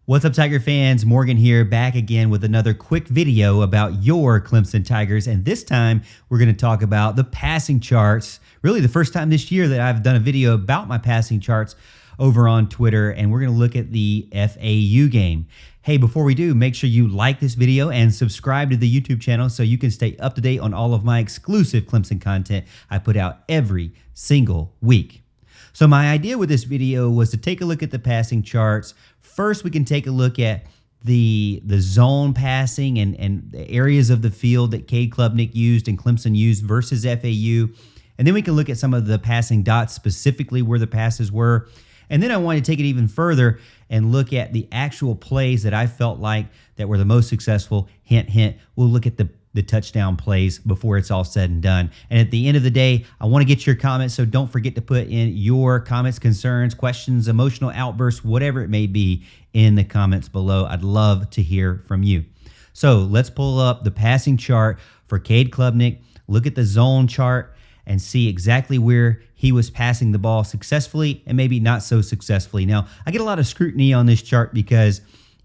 What's up, Tiger fans? Morgan here, back again with another quick video about your Clemson Tigers. And this time, we're going to talk about the passing charts. Really, the first time this year that I've done a video about my passing charts over on Twitter. And we're going to look at the FAU game. Hey, before we do, make sure you like this video and subscribe to the YouTube channel so you can stay up to date on all of my exclusive Clemson content I put out every single week. So my idea with this video was to take a look at the passing charts. First, we can take a look at the zone passing and the areas of the field that Cade Klubnik used and Clemson used versus FAU. And then we can look at some of the passing dots, specifically where the passes were. And then I want to take it even further and look at the actual plays that I felt like that were the most successful. Hint, hint, we'll look at the touchdown plays before it's all said and done. And at the end of the day, I want to get your comments, so don't forget to put in your comments, concerns, questions, emotional outbursts, whatever it may be, in the comments below. I'd love to hear from you. So let's pull up the passing chart for Cade Klubnik, look at the zone chart, and see exactly where he was passing the ball successfully and maybe not so successfully. Now, I get a lot of scrutiny on this chart because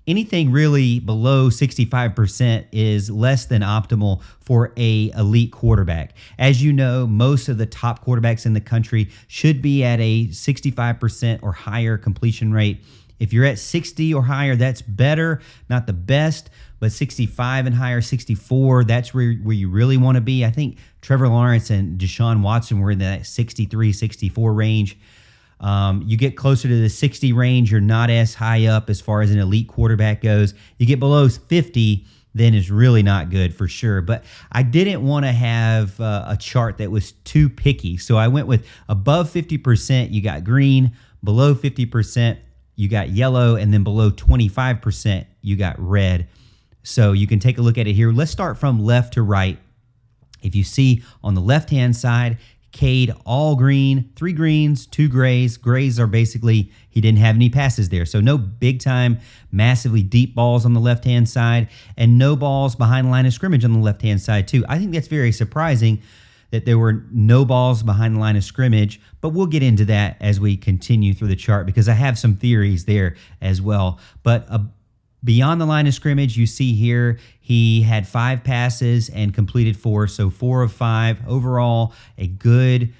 anything really below 65% is less than optimal for an elite quarterback. As you know, most of the top quarterbacks in the country should be at a 65% or higher completion rate. If you're at 60 or higher, that's better, not the best, but 65 and higher, 64, that's where you really want to be. I think Trevor Lawrence and Deshaun Watson were in that 63, 64 range. You get closer to the 60 range, you're not as high up as far as an elite quarterback goes. You get below 50, then it's really not good for sure. But I didn't want to have a chart that was too picky. So I went with above 50%, you got green, below 50%, you got yellow, and then below 25%, you got red. So you can take a look at it here. Let's start from left to right. If you see on the left-hand side, Cade all green, 3 greens, 2 grays. Grays are basically he didn't have any passes there. So no big time, massively deep balls on the left-hand side and no balls behind the line of scrimmage on the left-hand side too. I think that's very surprising that there were no balls behind the line of scrimmage, but we'll get into that as we continue through the chart because I have some theories there as well. But beyond the line of scrimmage, you see here, he had 5 passes and completed 4, so 4 of 5. Overall, a good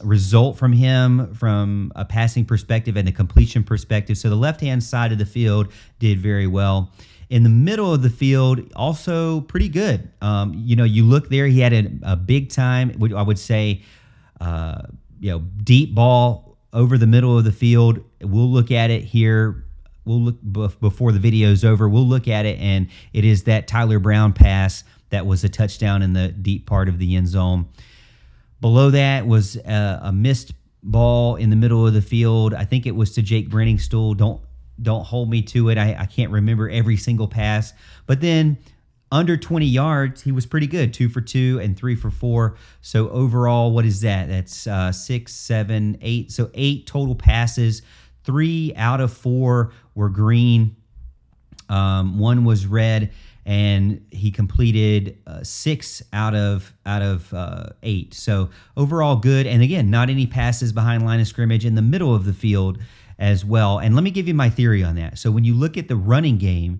result from him from a passing perspective and a completion perspective. So the left-hand side of the field did very well. In the middle of the field, also pretty good. You look there, he had a big time, I would say, deep ball over the middle of the field. We'll look at it here. We'll look before the video's over. We'll look at it, and it is that Tyler Brown pass that was a touchdown in the deep part of the end zone. Below that was a missed ball in the middle of the field. I think it was to Jake Brenningstool. Don't hold me to it. I can't remember every single pass. But then under 20 yards, he was pretty good. 2 for 2 and 3 for 4. So overall, what is that? That's 6, 7, 8. So 8 total passes. 3 out of 4 were green. 1 was red, and he completed 6 out of 8. So overall good. And again, not any passes behind line of scrimmage in the middle of the field as well. And let me give you my theory on that. So when you look at the running game,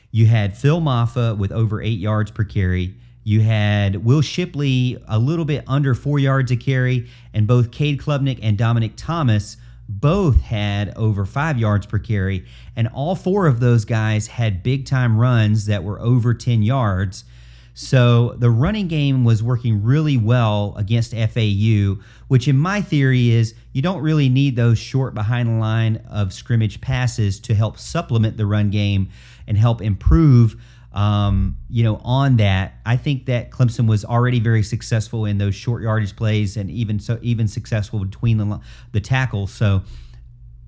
you had Phil Maffa with over 8 yards per carry. You had Will Shipley a little bit under 4 yards a carry, and both Cade Klubnik and Dominic Thomas both had over 5 yards per carry, and all 4 of those guys had big-time runs that were over 10 yards. So the running game was working really well against FAU, which in my theory is you don't really need those short behind the line of scrimmage passes to help supplement the run game and help improve on that. I think that Clemson was already very successful in those short yardage plays and even successful between the tackles. So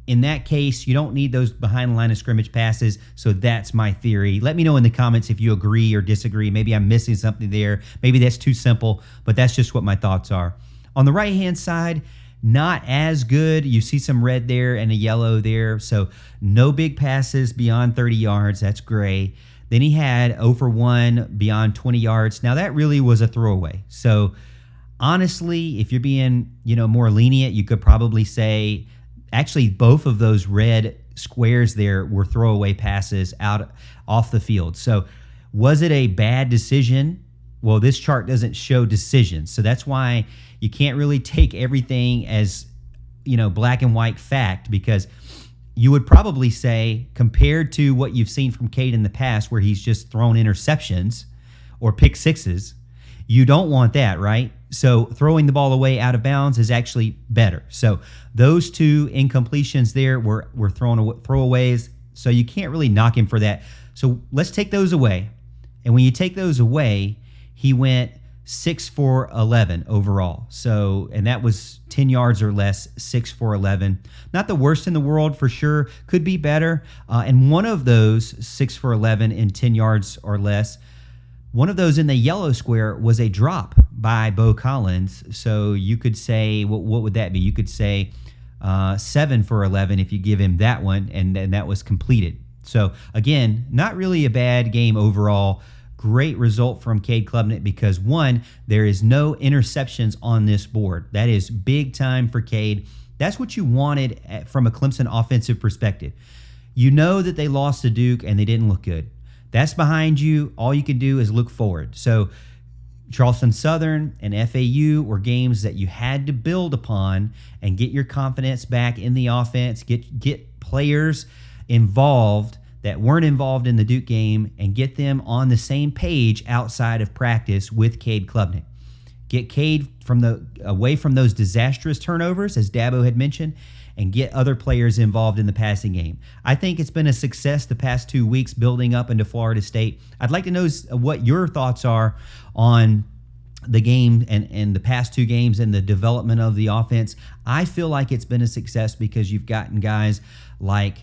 in that case, you don't need those behind the line of scrimmage passes. So that's my theory. Let me know in the comments if you agree or disagree. Maybe I'm missing something there. Maybe that's too simple, but that's just what my thoughts are. On the right-hand side, not as good. You see some red there and a yellow there. So no big passes beyond 30 yards. That's gray. Then he had 0 for 1 beyond 20 yards. Now that really was a throwaway. So honestly, if you're being, more lenient, you could probably say actually both of those red squares there were throwaway passes out off the field. So was it a bad decision? Well, this chart doesn't show decisions. So that's why you can't really take everything as, black and white fact, because you would probably say, compared to what you've seen from Cade in the past, where he's just thrown interceptions or pick sixes, you don't want that, right? So throwing the ball away out of bounds is actually better. So those two incompletions there were throwaways. So you can't really knock him for that. So let's take those away. And when you take those away, he went 6 for 11 overall. So, and that was 10 yards or less, 6 for 11. Not the worst in the world for sure. Could be better. And one of those 6 for 11 and 10 yards or less, one of those in the yellow square was a drop by Bo Collins. So you could say, what would that be? You could say 7 for 11 if you give him that one, and that was completed. So again, not really a bad game overall. Great result from Cade Klubnik because, one, there is no interceptions on this board. That is big time for Cade. That's what you wanted from a Clemson offensive perspective. You know that they lost to Duke and they didn't look good. That's behind you. All you can do is look forward. So Charleston Southern and FAU were games that you had to build upon and get your confidence back in the offense, get players involved that weren't involved in the Duke game, and get them on the same page outside of practice with Cade Klubnik. Get Cade away from those disastrous turnovers, as Dabo had mentioned, and get other players involved in the passing game. I think it's been a success the past 2 weeks building up into Florida State. I'd like to know what your thoughts are on the game and the past 2 games and the development of the offense. I feel like it's been a success because you've gotten guys like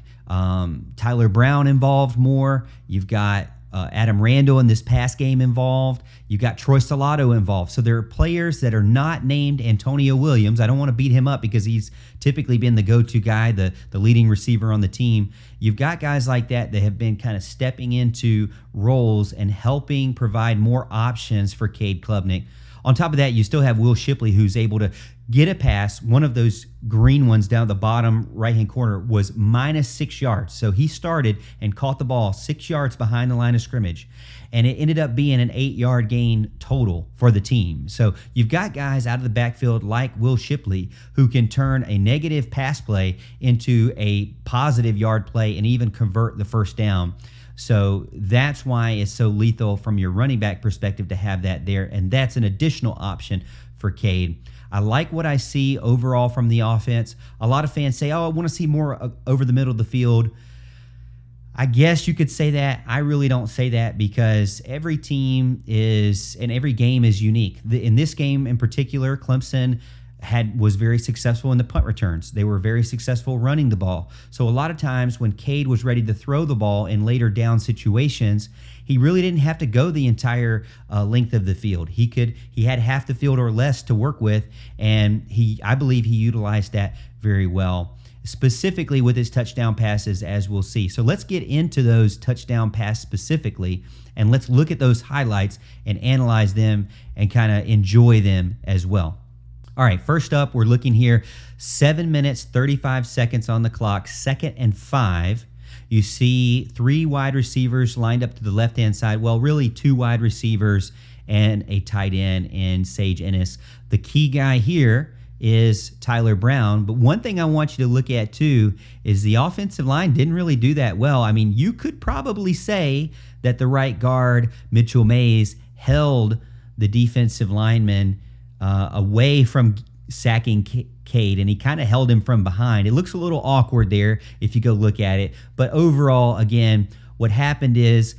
Tyler Brown involved more. You've got Adam Randall in this pass game involved. You've got Troy Stellato involved. So there are players that are not named Antonio Williams. I don't want to beat him up because he's typically been the go-to guy, the leading receiver on the team. You've got guys like that have been kind of stepping into roles and helping provide more options for Cade Klubnik. On top of that, you still have Will Shipley, who's able to get a pass. One of those green ones down the bottom right-hand corner was -6 yards. So he started and caught the ball 6 yards behind the line of scrimmage. And it ended up being an 8-yard gain total for the team. So you've got guys out of the backfield like Will Shipley who can turn a negative pass play into a positive yard play and even convert the first down. So that's why it's so lethal from your running back perspective to have that there, and that's an additional option for Cade. I like what I see overall from the offense. A lot of fans say, I want to see more over the middle of the field. I guess you could say that. I really don't say that because every team and every game is unique. In this game in particular, Clemson was very successful in the punt returns. They were very successful running the ball. So a lot of times when Cade was ready to throw the ball in later down situations, he really didn't have to go the entire length of the field. He had half the field or less to work with, and I believe he utilized that very well, specifically with his touchdown passes, as we'll see. So let's get into those touchdown passes specifically, and let's look at those highlights and analyze them and kind of enjoy them as well. All right, first up, we're looking here, 7 minutes, 35 seconds on the clock, 2nd and 5. You see 3 wide receivers lined up to the left-hand side. Well, really 2 wide receivers and a tight end in Sage Ennis. The key guy here is Tyler Brown. But one thing I want you to look at, too, is the offensive line didn't really do that well. I mean, you could probably say that the right guard, Mitchell Mays, held the defensive lineman away from sacking Cade, and he kind of held him from behind. It looks a little awkward there if you go look at it. But overall, again, what happened is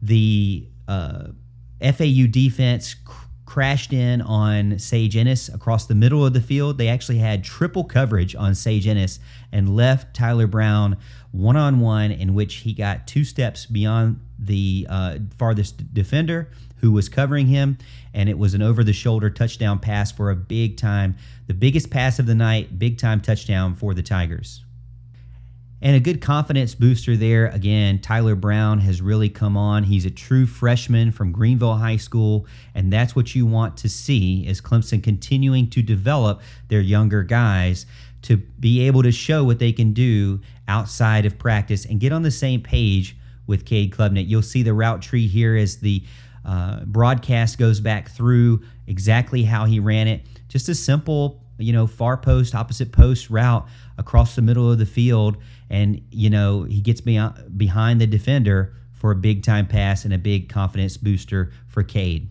the FAU defense crashed in on Sage Ennis across the middle of the field. They actually had triple coverage on Sage Ennis and left Tyler Brown one-on-one, in which he got 2 steps beyond the farthest defender who was covering him, and it was an over-the-shoulder touchdown pass for a big-time, the biggest pass of the night, big-time touchdown for the Tigers. And a good confidence booster there. Again, Tyler Brown has really come on. He's a true freshman from Greenville High School, and that's what you want to see is Clemson continuing to develop their younger guys to be able to show what they can do outside of practice and get on the same page with Cade Klubnik. You'll see the route tree here as the broadcast goes back through exactly how he ran it. Just a simple, far post, opposite post route across the middle of the field. And, he gets behind the defender for a big time pass and a big confidence booster for Cade.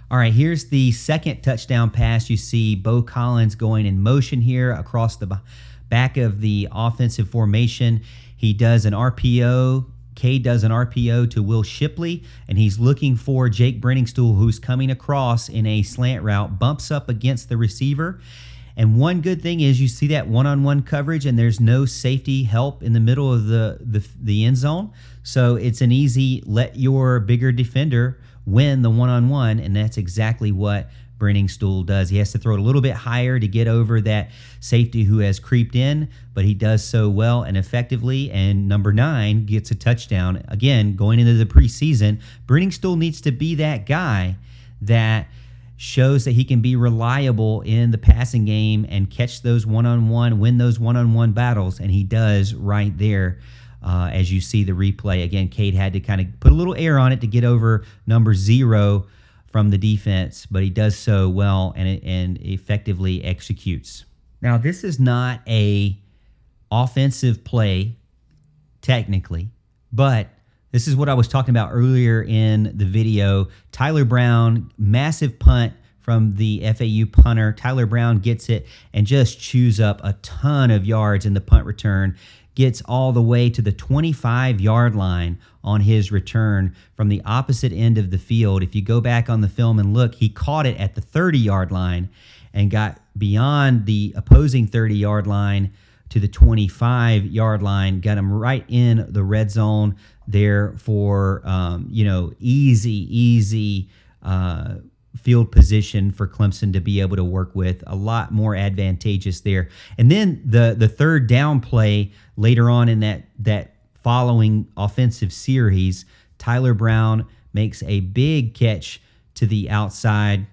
All right, here's the second touchdown pass. You see Bo Collins going in motion here across the back of the offensive formation. He does an RPO. Cade does an RPO to Will Shipley, and he's looking for Jake Brenningstool, who's coming across in a slant route, bumps up against the receiver. And one good thing is you see that one-on-one coverage, and there's no safety help in the middle of the end zone. So it's an easy let your bigger defender win the one-on-one, and that's exactly what Brenningstool does. He has to throw it a little bit higher to get over that safety who has creeped in, but he does so well and effectively, and number 9 gets a touchdown. Again, going into the preseason, Brenningstool needs to be that guy that shows that he can be reliable in the passing game and catch those one-on-one, win those one-on-one battles, and he does right there. As you see the replay, again, Cade had to kind of put a little air on it to get over number 0 from the defense, but he does so well and effectively executes. Now, this is not a offensive play technically, but this is what I was talking about earlier in the video. Tyler Brown, massive punt from the FAU punter. Tyler Brown gets it and just chews up a ton of yards in the punt return. Gets all the way to the 25-yard line on his return from the opposite end of the field. If you go back on the film and look, he caught it at the 30-yard line and got beyond the opposing 30-yard line to the 25-yard line, got him right in the red zone there for, easy field position for Clemson to be able to work with. A lot more advantageous there. And then the third down play later on in that following offensive series, Tyler Brown makes a big catch to the outside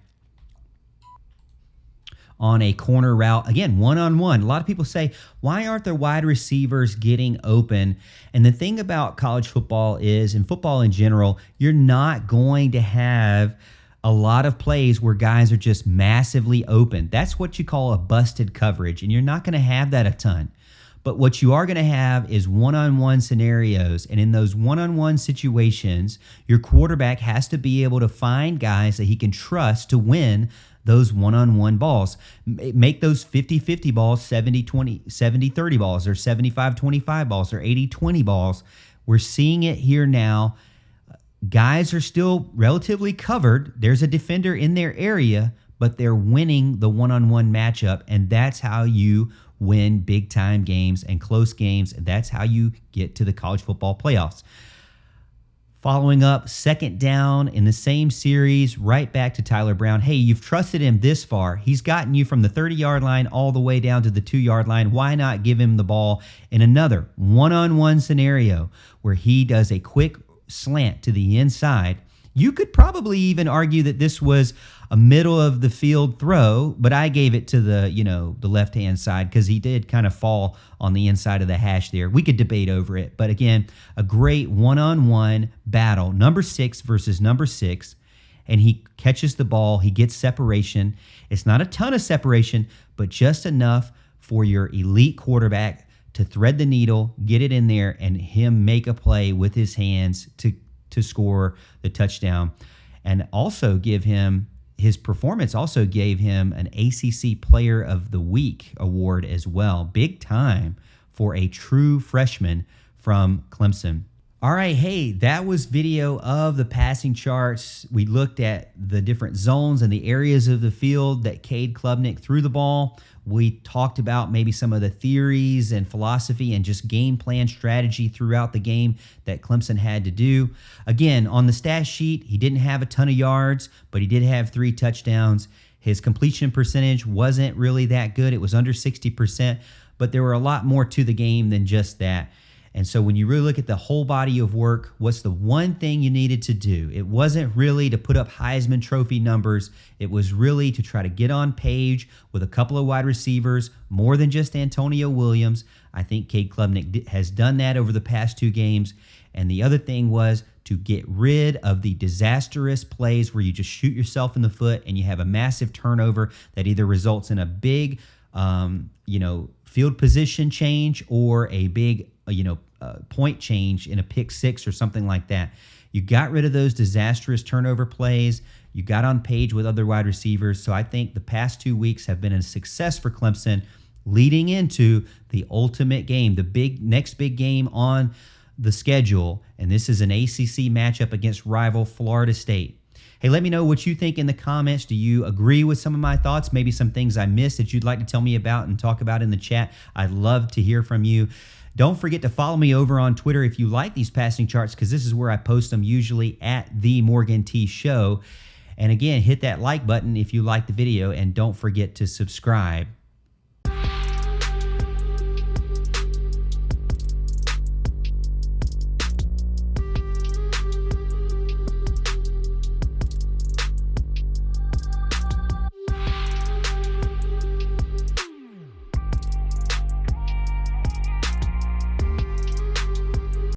on a corner route. Again, one-on-one. A lot of people say, why aren't the wide receivers getting open? And the thing about college football is, and football in general, you're not going to have a lot of plays where guys are just massively open. That's what you call a busted coverage, and you're not going to have that a ton. But what you are going to have is one-on-one scenarios, and in those one-on-one situations, your quarterback has to be able to find guys that he can trust to win those one-on-one balls. Make those 50-50 balls 70-20, 70-30 balls, or 75-25 balls, or 80-20 balls. We're seeing it here now. Guys are still relatively covered. There's a defender in their area, but they're winning the one-on-one matchup, and that's how you win big-time games and close games, and that's how you get to the college football playoffs. Following up, second down in the same series, right back to Tyler Brown. Hey, you've trusted him this far. He's gotten you from the 30-yard line all the way down to the 2-yard line. Why not give him the ball in another one-on-one scenario where he does a quick slant to the inside? You could probably even argue that this was a middle of the field throw, but I gave it to the left-hand side because he did kind of fall on the inside of the hash there. We could debate over it, but again, a great one-on-one battle, number 6 versus number 6, and he catches the ball. He gets separation. It's not a ton of separation, but just enough for your elite quarterback to thread the needle, get it in there, and him make a play with his hands to score the touchdown. And also his performance also gave him an ACC Player of the Week award as well. Big time for a true freshman from Clemson. All right, hey, that was video of the passing charts. We looked at the different zones and the areas of the field that Cade Klubnik threw the ball. We talked about maybe some of the theories and philosophy and just game plan strategy throughout the game that Clemson had to do. Again, on the stat sheet, he didn't have a ton of yards, but he did have 3 touchdowns. His completion percentage wasn't really that good. It was under 60%, but there were a lot more to the game than just that. And so when you really look at the whole body of work, what's the one thing you needed to do? It wasn't really to put up Heisman Trophy numbers. It was really to try to get on page with a couple of wide receivers, more than just Antonio Williams. I think Cade Klubnik has done that over the past 2 games. And the other thing was to get rid of the disastrous plays where you just shoot yourself in the foot and you have a massive turnover that either results in a big, field position change or a big, point change in a pick 6 or something like that. You got rid of those disastrous turnover plays. You got on page with other wide receivers. So I think the past 2 weeks have been a success for Clemson leading into the ultimate game, the next big game on the schedule. And this is an ACC matchup against rival Florida State. Hey, let me know what you think in the comments. Do you agree with some of my thoughts? Maybe some things I missed that you'd like to tell me about and talk about in the chat. I'd love to hear from you. Don't forget to follow me over on Twitter if you like these passing charts, because this is where I post them, usually at The Morgan T Show. And again, hit that like button if you like the video, and don't forget to subscribe.